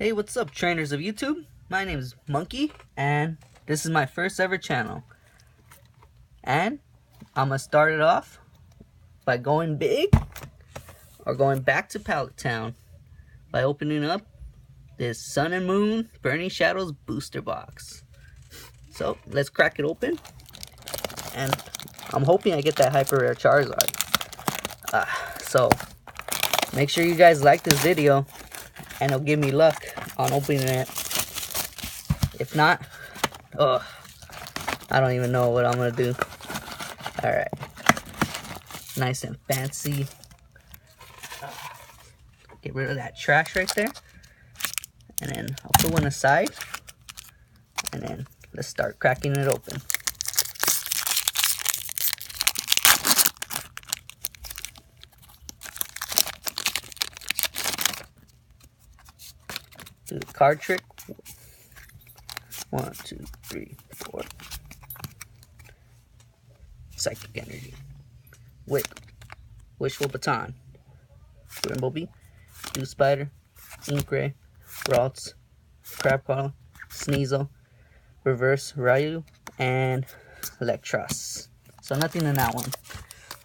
Hey, what's up, trainers of YouTube? My name is Monkey, and this is my first ever channel. And I'm gonna start it off by going big or going back to Pallet Town by opening up this Sun and Moon Burning Shadows booster box. So let's crack it open, and I'm hoping I get that hyper rare Charizard. So make sure you guys like this video, and it'll give me luck on opening it. If not, I don't even know what I'm gonna do. Alright. Nice and fancy. Get rid of that trash right there. And then I'll put one aside. And then let's start cracking it open. Do the card trick. 1, 2, 3, 4. Psychic energy. Wishful baton. Brimblebee. Dew Spider. Inkray. Ralts. Crabcrawler. Sneasel. Reverse Ryu. And Electros. So nothing in that one.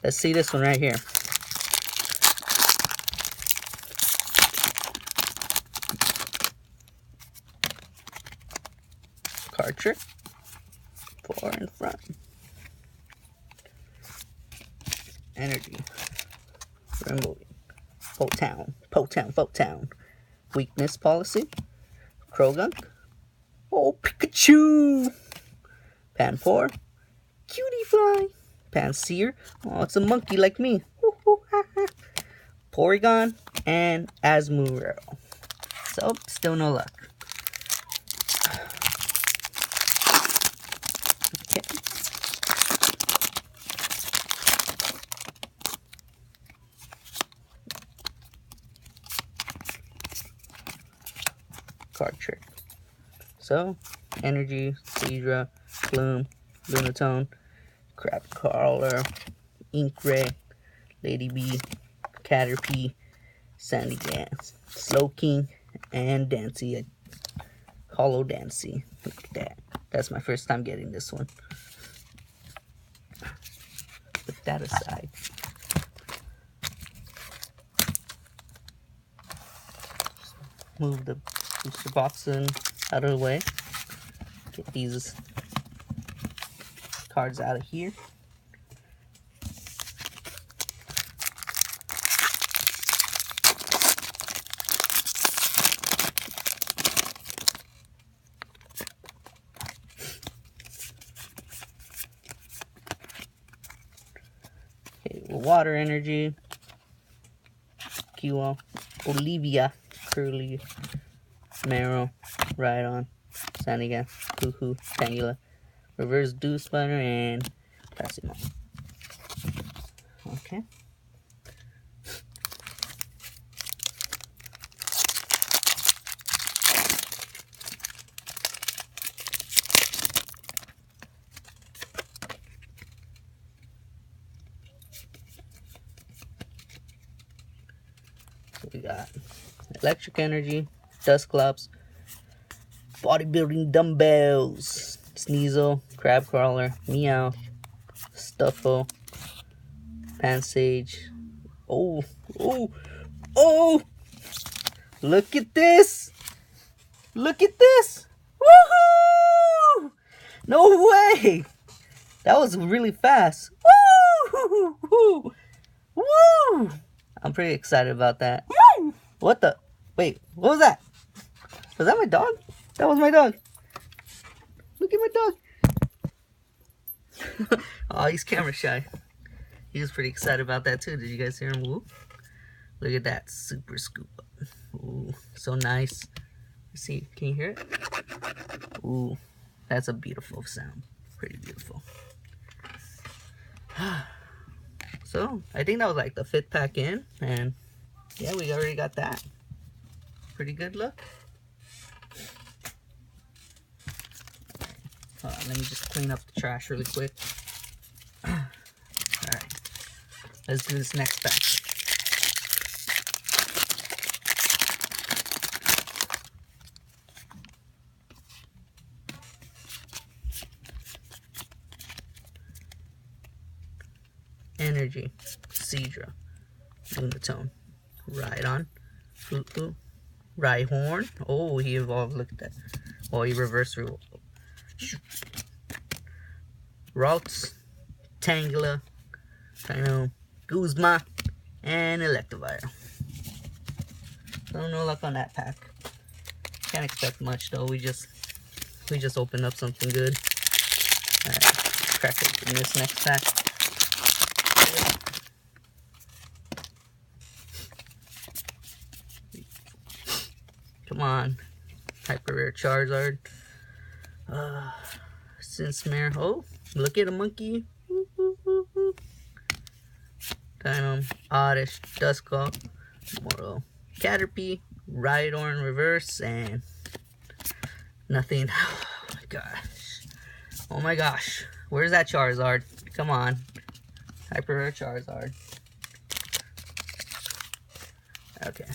Let's see this one right here. Card trick. 4 in front. Energy. Brimblebee. Potown. Weakness policy. Krogunk. Oh, Pikachu. Panpour. Cutie Fly. Panseer. Oh, it's a monkey like me. Porygon. And Asmurel. So, still no luck. Okay. Card trick. So, Energy, Seadra, Bloom, Lunatone, Crabcrawler, Inkray, Lady B, Caterpie, Sandy Dance, Slowking, and Dancy. Hollow Dancy. Look at that. That's my first time getting this one. Put that aside. Just move the booster box out of the way. Get these cards out of here. Okay, Water Energy, Kiwa, Olivia, Curly, Marrow, Rhydon, Sanigan, Hoo-Hoo, Tangela, Reverse Dew Spider, and Passimo. Okay. So we got Electric Energy, Dusclops, Bodybuilding Dumbbells, Sneasel, Crabcrawler, Meow, Stuffle, Pansage. Oh! Look at this! Look at this! Woohoo! No way! That was really fast. Woo! Woo! I'm pretty excited about that. What the? Wait, what was that? Was that my dog? That was my dog. Look at my dog. Oh, he's camera shy. He was pretty excited about that too. Did you guys hear him whoop? Look at that super scoop. Ooh, so nice. Let's see, can you hear it? Ooh, that's a beautiful sound. Pretty beautiful. So, I think that was like the 5th pack in. And yeah, we already got that. Pretty good look. Hold on, let me just clean up the trash really quick. Alright, let's do this next pack. Energy, Seadra, Lunatone, Rhydon, Flutu, Rhyhorn. Oh, he evolved. Look at that. Oh, he reversed. Ralts, Tangela, Dino, Guzma, and Electivire. So no luck on that pack. Can't expect much though. We just opened up something good. Alright, crack it in this next pack. Come on. Hyper Rare Charizard. Sinsmare. Oh, look at a monkey. Dino, Oddish, Duskull, Moro, Caterpie, Rhydorn reverse, and nothing. Oh my gosh. Oh my gosh. Where's that Charizard? Come on. Hyper Rare Charizard. Okay.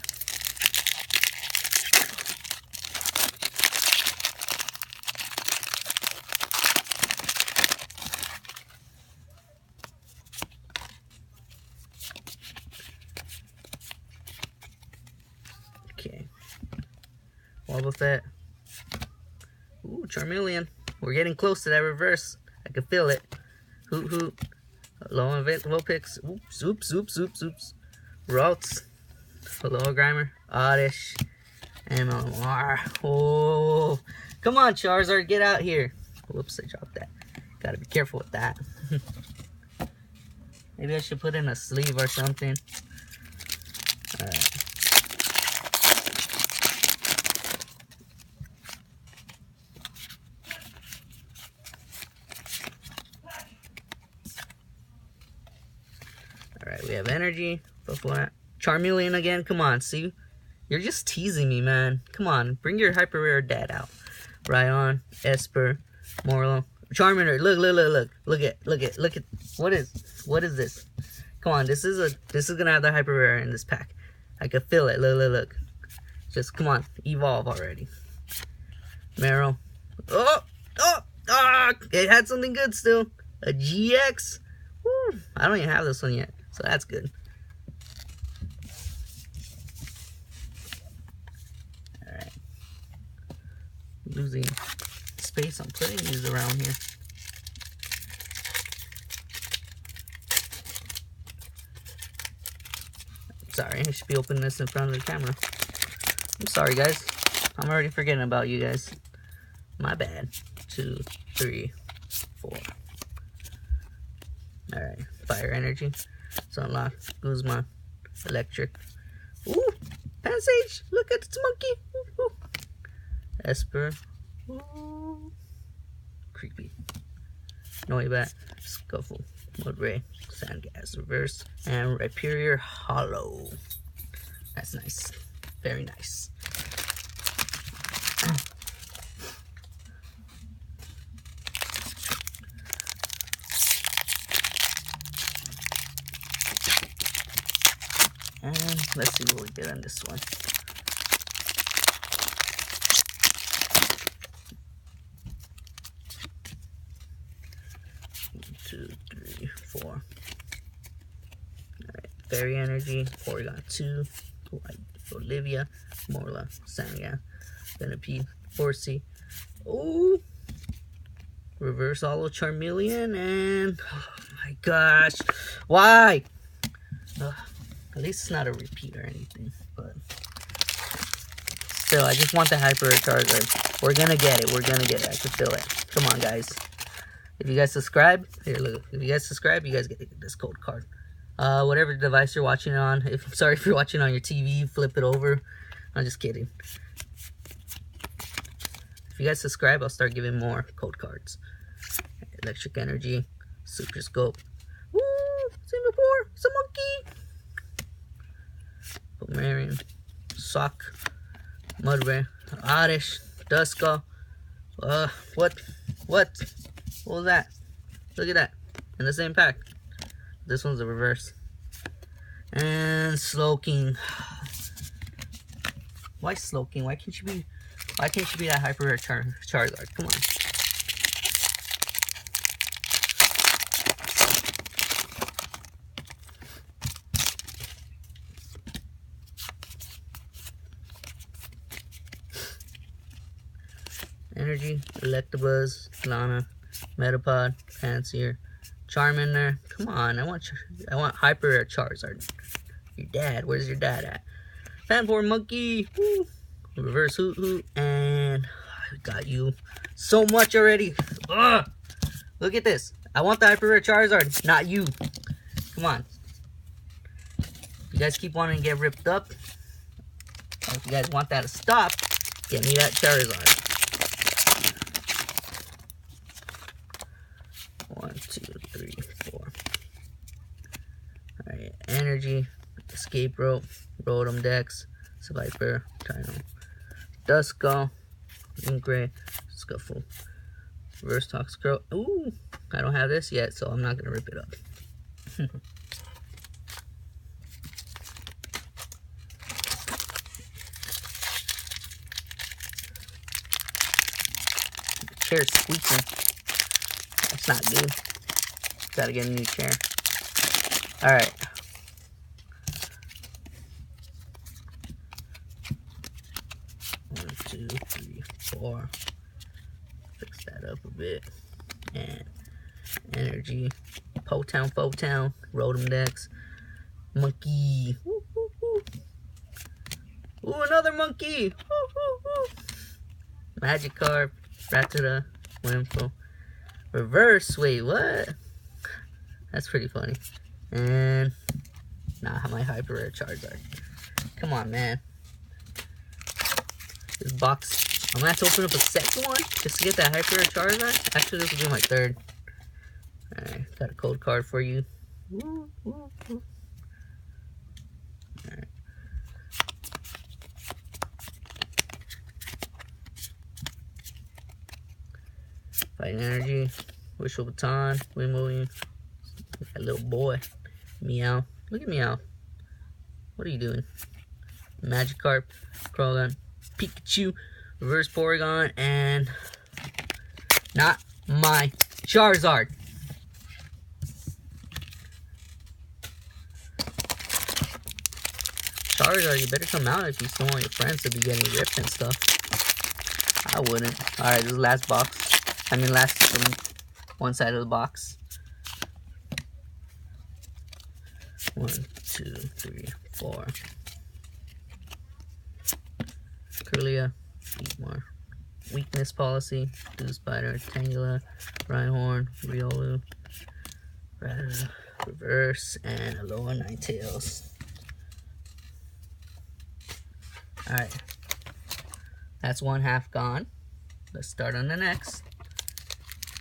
Okay. Wobbuffet. Ooh, Charmeleon. We're getting close to that reverse. I can feel it. Hoot hoot. Low and Vulpix. Oops, oops, oops, oops, oops. Ralts. Hello, Grimer. Oddish. And oh, come on, Charizard, get out here. Whoops, I dropped that. Gotta be careful with that. Maybe I should put in a sleeve or something. Alright. Alright, we have Energy. Charmeleon again. Come on, see? You're just teasing me, man. Come on, bring your hyper rare dad out. Rhydon, Esper, Morlo, Charmander. Look at. What is this? Come on, this is gonna have the hyper rare in this pack. I can feel it. Look. Just come on, evolve already. Marrow. It had something good still. A GX. Woo. I don't even have this one yet, so that's good. Alright. Losing space. I'm putting these around here. Sorry, I should be opening this in front of the camera. I'm sorry, guys. I'm already forgetting about you guys. My bad. 2, 3, 4. Alright. Fire Energy. Sunlock. Guzman. Electric. Ooh! Pansage! Look at this monkey! Ooh. Esper. Ooh. Creepy. Noibat. Scuffle. Mudray. Sandgas reverse. And Rhyperior Hollow. That's nice. Very nice. And let's see what we get on this one. One, 2, 3, 4. Alright, Fairy Energy, Porygon 2, Olivia, Morla, Sanga, Venipede, Horsey. Oh! Reverse Holo Charmeleon, and oh my gosh, why? At least it's not a repeat or anything, but still, I just want the Hyper Rare Charizard. We're gonna get it. I can feel it. Come on, guys. If you guys subscribe, here, look. If you guys subscribe, you guys get this code card. Whatever device you're watching it on. Sorry if you're watching on your TV, flip it over. I'm just kidding. If you guys subscribe, I'll start giving more code cards. Electric Energy, Super Scope. Woo! Singapore, it's a monkey. Pomerian, Sock, Mudray, Oddish, Duskull. What was that? Look at that. In the same pack. This one's the reverse. And Slowking. Why Slowking? Why can't you be that Hyper Rare Charizard? Come on. Energy, Electabuzz, Lana, Metapod, Panseer, Charmander. Come on, I want Hyper Rare Charizard. Your dad, where's your dad at? Fanboy Monkey, woo. Reverse Hoot Hoot, and I got you so much already. Ugh. Look at this. I want the Hyper Rare Charizard, not you. Come on. You guys keep wanting to get ripped up. If you guys want that to stop, get me that Charizard. 1, 2, 3, 4. Alright, Energy, Escape Rope, Rotom Dex, Sviper, Tino, Duskull, Inkray, Scuffle, Reverse Toxicroak. Ooh, I don't have this yet, so I'm not gonna rip it up. Chair's squeaking. That's not good. Gotta get a new chair. Alright. One, 2, 3, 4. Fix that up a bit. And Energy. Potown, Rotom Dex. Monkey. Woo, woo, woo. Ooh, another monkey. Woo, woo, woo. Magikarp. Rattata, Wimpole, Reverse, wait, what? That's pretty funny. And, nah, my Hyper Rare Charizard. Come on, man. This box, I'm gonna have to open up a second one just to get that Hyper Rare Charizard. Actually, this will be my third. Alright, got a code card for you. Woo, woo, woo. Alright. Fighting Energy, Wishful Baton, Wimbledon, that little boy, Meow. Look at Meow. What are you doing? Magikarp, Croagunk, Pikachu, Reverse Porygon, and not my Charizard. Charizard, you better come out if you still want your friends to be getting ripped and stuff. I wouldn't. Alright, this is the last box. I mean, last from one side of the box. 1, 2, 3, 4. Kirlia, more. Weakness Policy, Dew Spider, Tangela, Rhyhorn, Riolu, Reverse, and Alola Ninetales. Alright. That's one half gone. Let's start on the next.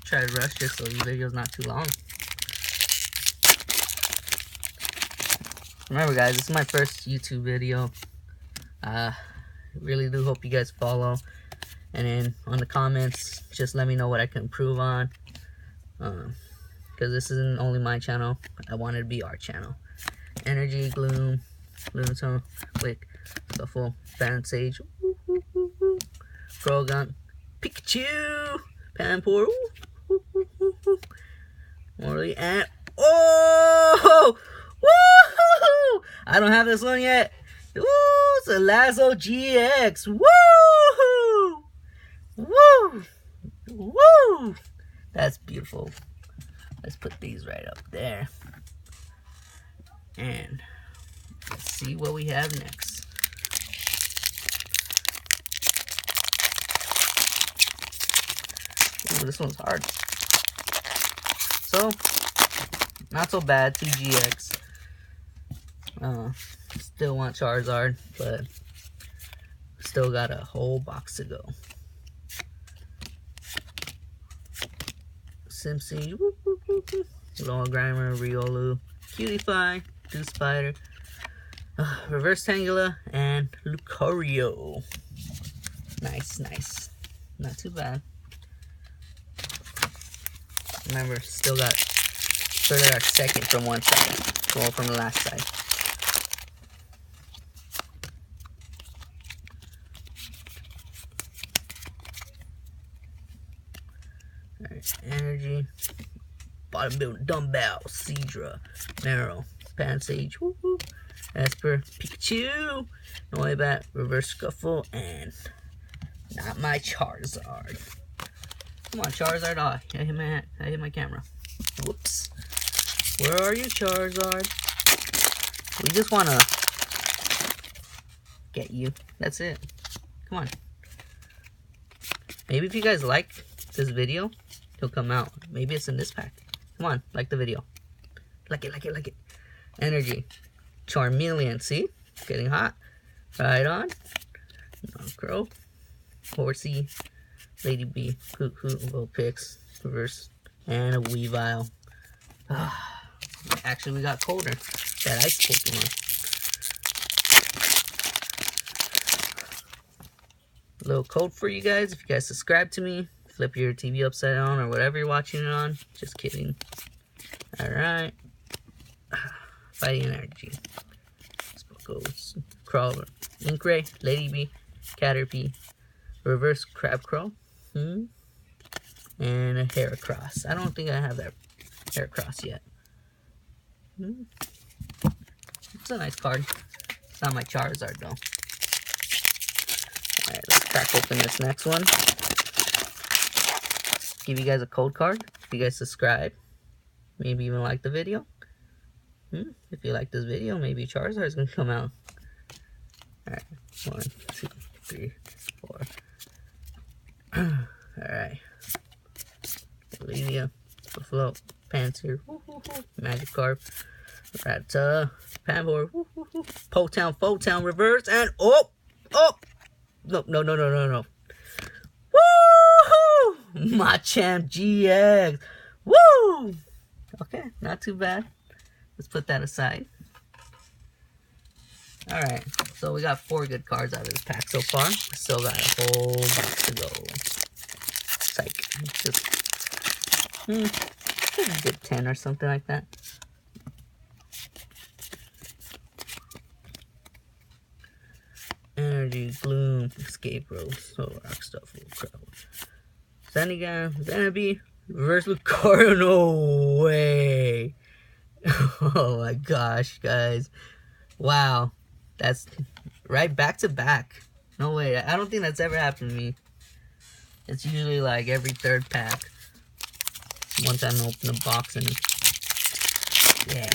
Try to rush this so the video's not too long. Remember guys, this is my first YouTube video. Really do hope you guys follow. And then on the comments, just let me know what I can improve on. Because this isn't only my channel. I want it to be our channel. Energy, Gloom, Lunatone, Quick, Scuffle, Sage, Croagunk, Pikachu, Panpour, Morley, and oh! Woo! I don't have this one yet. Ooh, it's a Lazo GX. Woo! Woo! Woo! That's beautiful. Let's put these right up there. And let's see what we have next. Ooh, this one's hard. So, not so bad. 2 GX. Still want Charizard, but still got a whole box to go. Simpsy, Lola Grimer, Riolu, Cutify, Dew Spider, Reverse Tangela, and Lucario. Nice, nice. Not too bad. Remember, still got our second from one side. Well, from the last side. Alright, Energy. Bottom building Dumbbell, Seadra, Marrow, Pansage, Esper, Pikachu, Noibat, Reverse Scuffle, and Not my Charizard. Come on, Charizard. Oh, I hit my camera. Whoops. Where are you, Charizard? We just want to get you. That's it. Come on. Maybe if you guys like this video, he'll come out. Maybe it's in this pack. Come on, like the video. Like it, like it, like it. Energy. Charmeleon, see? Getting hot. Right on. Crow. Horsey. Lady B. Hoot Hoot. Vulpix. Reverse. And a Weavile. Actually, we got colder. That ice Pokemon. A little code for you guys. If you guys subscribe to me, flip your TV upside down or whatever you're watching it on. Just kidding. Alright. Fighting Energy. Goes Crawler. Inkray. Lady B. Caterpie. Reverse Crabcrow. And a Heracross. I don't think I have that Heracross yet. It's a nice card. It's not my Charizard though. Alright, let's crack open this next one. Give you guys a code card. If you guys subscribe, maybe even like the video. If you like this video, maybe Charizard is going to come out. Alright, 1, 2, 3, 4. Alright. Olivia, Buffalo, Pansear, Magikarp, Rattata, Panbor, Potown, Reverse, and oh! No. Woohoo! Machamp GX! Woo! Okay, not too bad. Let's put that aside. Alright, so we got 4 good cards out of this pack so far. Still got a whole box to go. Psych. Just get 10 or something like that. Energy, Gloom, Escape Rose, Rock Stuff, Crowd. Zenigan, Venaby, Reverse Lucario, no way! Oh my gosh, guys. Wow. That's right back to back. No way. I don't think that's ever happened to me. It's usually like every 3rd pack. One time I open the box and... yeah.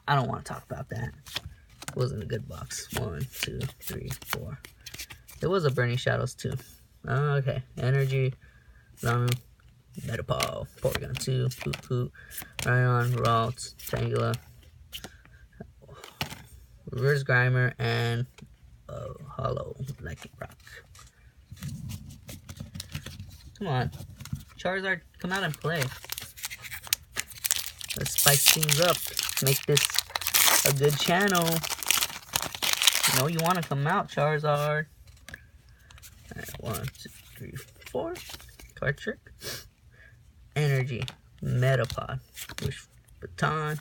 I don't want to talk about that. It wasn't a good box. 1, 2, 3, 4. It was a Burning Shadows too. Okay. Energy. Lanu. Metapod, Porygon 2, Hoot, Ryan, Ralts, Tangela, Reverse Grimer, and Hollow Lucky Rock. Come on, Charizard, come out and play. Let's spice things up. Make this a good channel. You know you want to come out, Charizard. Alright, 1, 2, 3, 4. Card trick. Energy, Metapod, Wish Baton,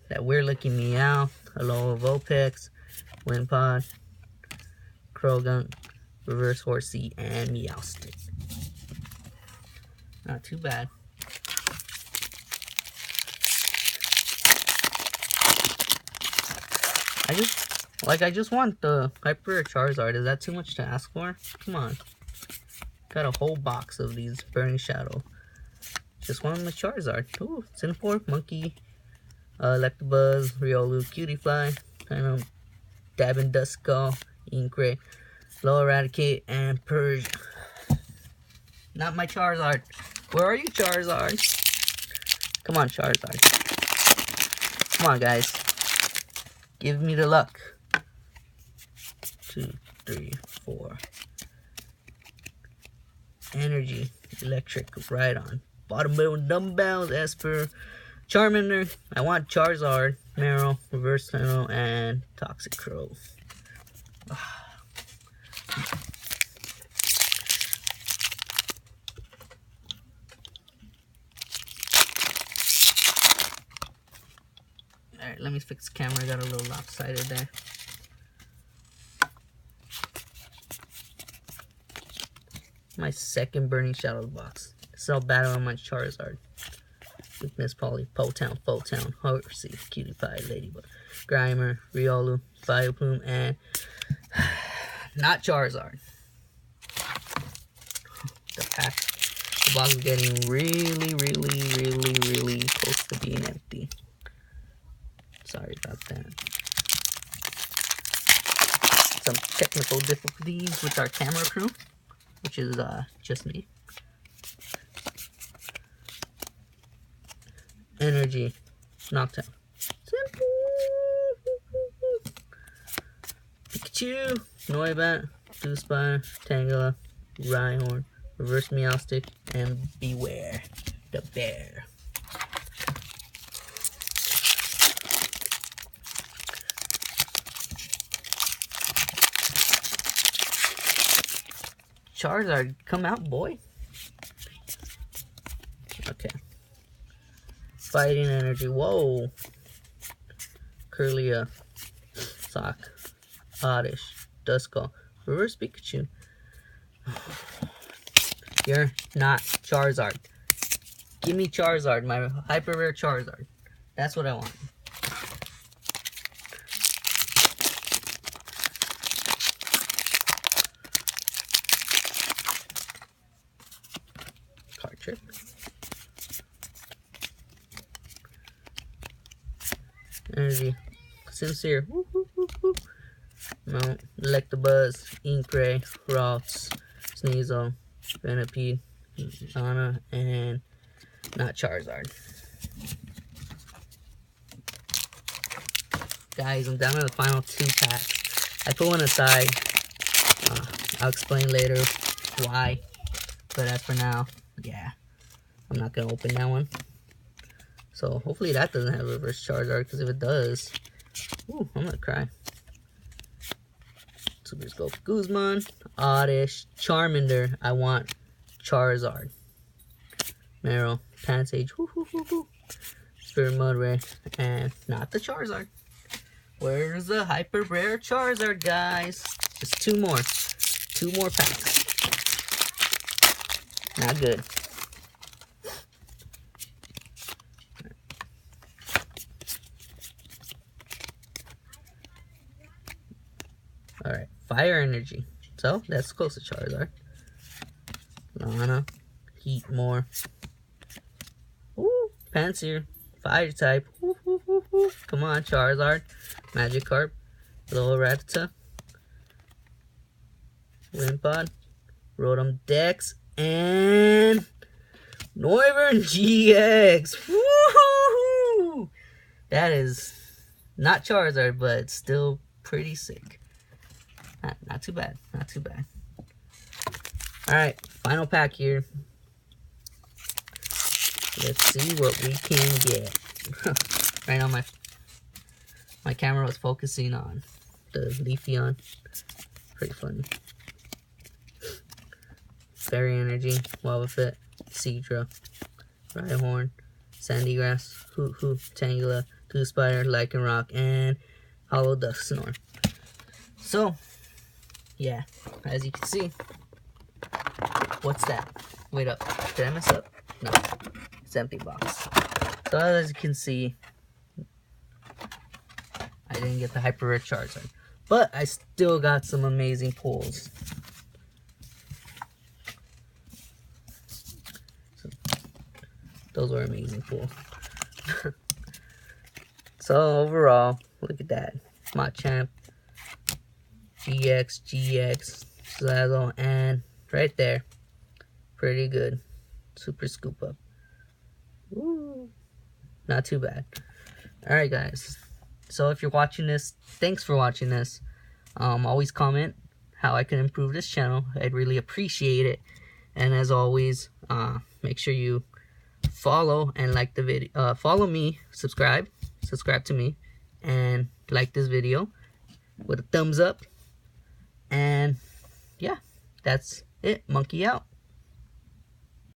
that Weird Looking Meow, Hello Vulpix, Wimpod, Krogunk, Reverse Horsey, and Meowstic. Not too bad. I just want the Hyper Charizard. Is that too much to ask for? Come on. Got a whole box of these Burning Shadow. Just one of the Charizard. Ooh, Sinfor, Monkey, Electabuzz, Riolu, Cutiefly, Dabin Duskull, Inkray, Low Eradicate, and Purge. Not my Charizard. Where are you, Charizard? Come on, Charizard. Come on, guys. Give me the luck. 2, 3, 4. Energy, Electric, Rhydon, Bottom Middle, Dumbbells, Esper, Charmander. I want Charizard, Meryl, Reverse Tunnel, and Toxic Crow. Alright, let me fix the camera. I got a little lopsided there. My second Burning Shadow box. Cell Battle on my Charizard. Weakness Polly, Potown, Horsey, Cutie Pie, Ladybug, Grimer, Riolu, Fire Plume, and not Charizard. pack. The box is getting really close to being empty. Sorry about that. Some technical difficulties with our camera crew, which is just me. Energy, Noctowl, simple. Pikachu, Noibat, Dewspire, Tangela, Rhyhorn, Reverse Meowstic, and Beware the Bear. Charizard, come out, boy. Okay. Fighting Energy, whoa. Curlia, Sock, Oddish, Duskull, Reverse Pikachu. You're not Charizard. Give me Charizard, my hyper rare Charizard. That's what I want. Card trick. Energy. Sincere. Woo, woo, woo, woo. No. Electabuzz, Inkray, Ralts, Sneasel, Venipede, Anna, and not Charizard. Guys, I'm down to the final 2 packs. I put one aside. I'll explain later why. But as for now, yeah, I'm not going to open that one. So hopefully that doesn't have reverse Charizard, because if it does, ooh, I'm going to cry. Super Scope, Guzman, Oddish, Charmander. I want Charizard. Meryl, Pansage, Spirit Mudray, and not the Charizard. Where's the hyper rare Charizard, guys? Just 2 more. 2 more packs. Not good. Alright, Fire Energy. So, that's close to Charizard. Lana, Heatmore. Ooh, Pansear. Fire type. Come on, Charizard. Magikarp. Little Rattata. Wimpod. Rotom Dex. And Noivern GX. Woohoo! That is not Charizard, but still pretty sick. Not too bad. Not too bad. Alright, final pack here. Let's see what we can get. Right now my camera was focusing on the Leafeon. Pretty funny. Fairy Energy, Wobbuffet, Seadra, Rhyhorn, Sandygrass, Hoot, Tangela, Dewspider, Lycanroc, and Hollow Dusknoir. So, yeah, as you can see, what's that? Wait up, did I mess up? No, it's empty box. So as you can see, I didn't get the hyper rare Charizard, but I still got some amazing pulls. So, those were amazing pulls. So overall, look at that. Machamp, GX, Slazzle, and right there, pretty good. Super scoop up. Woo. Not too bad. Alright guys, so if you're watching this, thanks for watching this. Always comment how I can improve this channel. I'd really appreciate it. And as always, make sure you follow and like the video. Follow me, subscribe to me, and like this video with a thumbs up. And yeah, that's it. Monkey out.